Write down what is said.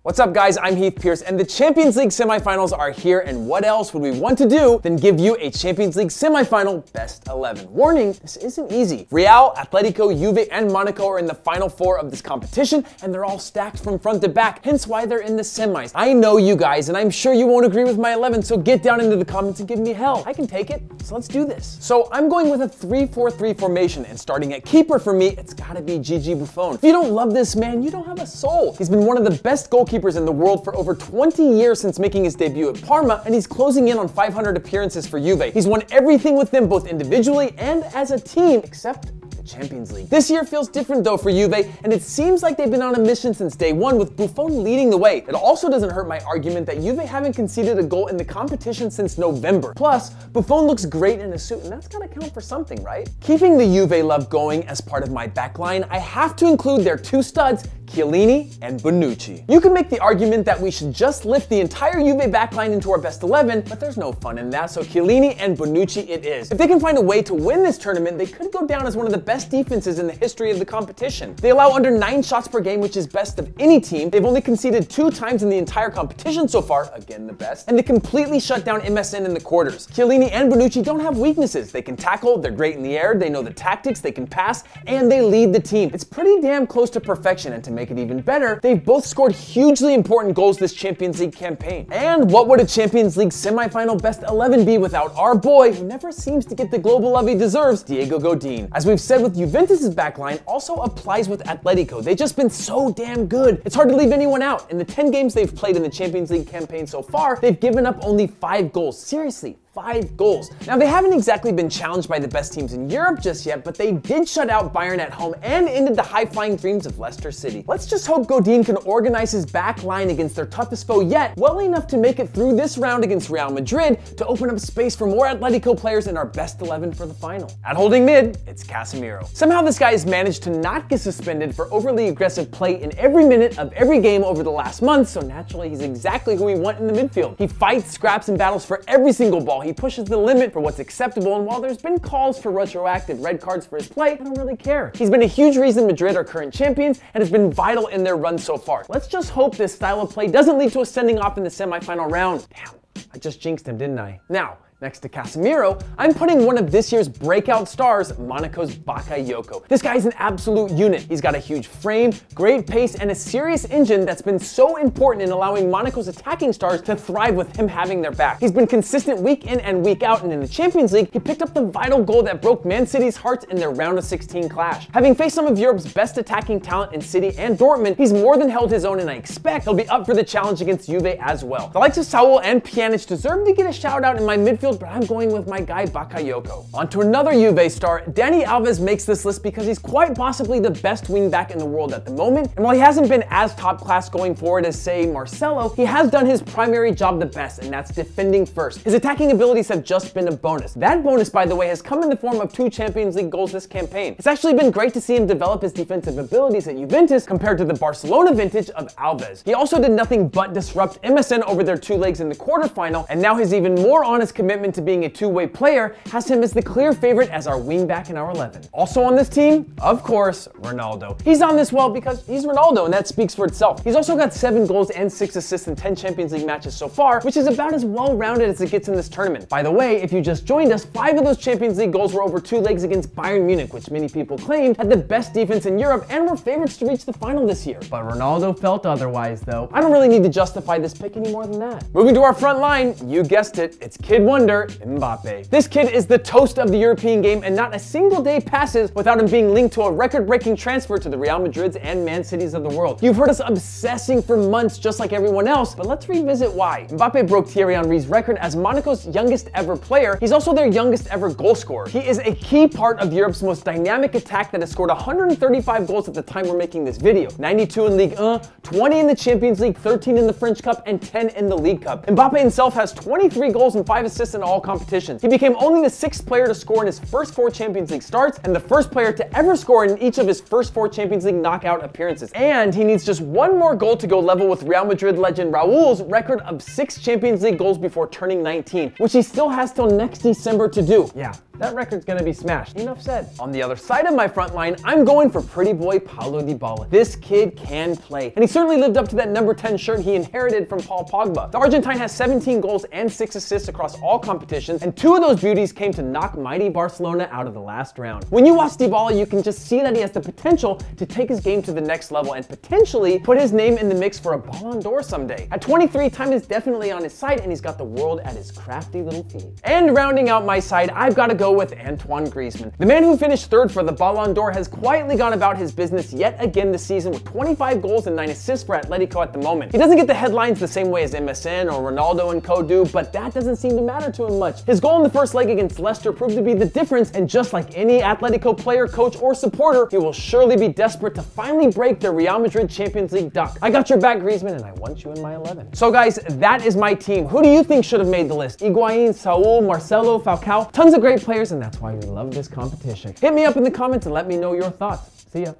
What's up guys, I'm Heath Pierce and the Champions League semifinals are here, and what else would we want to do than give you a Champions League semifinal best 11. Warning, this isn't easy. Real, Atletico, Juve, and Monaco are in the final four of this competition, and they're all stacked from front to back, hence why they're in the semis. I know you guys, and I'm sure you won't agree with my 11, so get down into the comments and give me hell. I can take it, so let's do this. So I'm going with a 3-4-3 formation, and starting at keeper for me, it's gotta be Gigi Buffon. If you don't love this man, you don't have a soul. He's been one of the best goalkeepers in the world for over 20 years since making his debut at Parma, and he's closing in on 500 appearances for Juve. He's won everything with them, both individually and as a team, except Champions League. This year feels different though for Juve, and it seems like they've been on a mission since day one, with Buffon leading the way. It also doesn't hurt my argument that Juve haven't conceded a goal in the competition since November. Plus, Buffon looks great in a suit, and that's gotta count for something, right? Keeping the Juve love going as part of my backline, I have to include their two studs, Chiellini and Bonucci. You can make the argument that we should just lift the entire Juve backline into our best 11, but there's no fun in that, so Chiellini and Bonucci it is. If they can find a way to win this tournament, they could go down as one of the best defenses in the history of the competition. They allow under 9 shots per game, which is best of any team. They've only conceded 2 times in the entire competition so far, again the best, and they completely shut down MSN in the quarters. Chiellini and Bonucci don't have weaknesses. They can tackle, they're great in the air, they know the tactics, they can pass, and they lead the team. It's pretty damn close to perfection, and to make it even better, they've both scored hugely important goals this Champions League campaign. And what would a Champions League semifinal best 11 be without our boy, who never seems to get the global love he deserves, Diego Godin. As we've said with Juventus' backline, also applies with Atletico. They've just been so damn good. It's hard to leave anyone out. In the 10 games they've played in the Champions League campaign so far, they've given up only 5 goals. Seriously. 5 goals. Now, they haven't exactly been challenged by the best teams in Europe just yet, but they did shut out Bayern at home and ended the high-flying dreams of Leicester City. Let's just hope Godin can organize his back line against their toughest foe yet, well enough to make it through this round against Real Madrid to open up space for more Atletico players in our best 11 for the final. At holding mid, it's Casemiro. Somehow this guy has managed to not get suspended for overly aggressive play in every minute of every game over the last month, so naturally he's exactly who we want in the midfield. He fights, scraps, and battles for every single ball. He pushes the limit for what's acceptable, and while there's been calls for retroactive red cards for his play, I don't really care. He's been a huge reason Madrid are current champions and has been vital in their run so far. Let's just hope this style of play doesn't lead to a sending off in the semifinal round. Damn, I just jinxed him, didn't I? Now, next to Casemiro, I'm putting one of this year's breakout stars, Monaco's Bakayoko. This guy's an absolute unit. He's got a huge frame, great pace, and a serious engine that's been so important in allowing Monaco's attacking stars to thrive with him having their back. He's been consistent week in and week out, and in the Champions League, he picked up the vital goal that broke Man City's hearts in their round of 16 clash. Having faced some of Europe's best attacking talent in City and Dortmund, he's more than held his own, and I expect he'll be up for the challenge against Juve as well. The likes of Saul and Pjanic deserve to get a shout out in my midfield, but I'm going with my guy Bakayoko. On to another Juve star. Dani Alves makes this list because he's quite possibly the best wingback in the world at the moment, and while he hasn't been as top class going forward as, say, Marcelo, he has done his primary job the best, and that's defending first. His attacking abilities have just been a bonus. That bonus, by the way, has come in the form of 2 Champions League goals this campaign. It's actually been great to see him develop his defensive abilities at Juventus compared to the Barcelona vintage of Alves. He also did nothing but disrupt MSN over their 2 legs in the quarterfinal, and now his even more honest commitment to being a two-way player has him as the clear favorite as our wingback in our 11. Also on this team, of course, Ronaldo. He's on this well because he's Ronaldo, and that speaks for itself. He's also got 7 goals and 6 assists in 10 Champions League matches so far, which is about as well-rounded as it gets in this tournament. By the way, if you just joined us, 5 of those Champions League goals were over 2 legs against Bayern Munich, which many people claimed had the best defense in Europe and were favorites to reach the final this year. But Ronaldo felt otherwise, though. I don't really need to justify this pick any more than that. Moving to our front line, you guessed it, it's Kid Wonder, Mbappe. This kid is the toast of the European game, and not a single day passes without him being linked to a record-breaking transfer to the Real Madrids and Man Cities of the world. You've heard us obsessing for months just like everyone else, but let's revisit why. Mbappe broke Thierry Henry's record as Monaco's youngest ever player. He's also their youngest ever goal scorer. He is a key part of Europe's most dynamic attack that has scored 135 goals at the time we're making this video. 92 in Ligue 1, 20 in the Champions League, 13 in the French Cup, and 10 in the League Cup. Mbappe himself has 23 goals and 5 assists in all competitions. He became only the 6th player to score in his first 4 Champions League starts, and the first player to ever score in each of his first 4 Champions League knockout appearances. And he needs just 1 more goal to go level with Real Madrid legend Raul's record of 6 Champions League goals before turning 19, which he still has till next December to do. Yeah, that record's gonna be smashed. Enough said. On the other side of my front line, I'm going for pretty boy Paulo Dybala. This kid can play, and he certainly lived up to that number 10 shirt he inherited from Paul Pogba. The Argentine has 17 goals and 6 assists across all competitions, and 2 of those beauties came to knock mighty Barcelona out of the last round. When you watch Dybala, you can just see that he has the potential to take his game to the next level and potentially put his name in the mix for a Ballon d'Or someday. At 23, time is definitely on his side, and he's got the world at his crafty little feet. And rounding out my side, I've got to go with Antoine Griezmann. The man who finished 3rd for the Ballon d'Or has quietly gone about his business yet again this season with 25 goals and 9 assists for Atletico at the moment. He doesn't get the headlines the same way as MSN or Ronaldo and co do, but that doesn't seem to matter to him much. His goal in the first leg against Leicester proved to be the difference, and just like any Atletico player, coach, or supporter, he will surely be desperate to finally break the Real Madrid Champions League duck. I got your back, Griezmann, and I want you in my 11. So guys, that is my team. Who do you think should have made the list? Higuain, Saul, Marcelo, Falcao? Tons of great players, and that's why we love this competition. Hit me up in the comments and let me know your thoughts. See ya.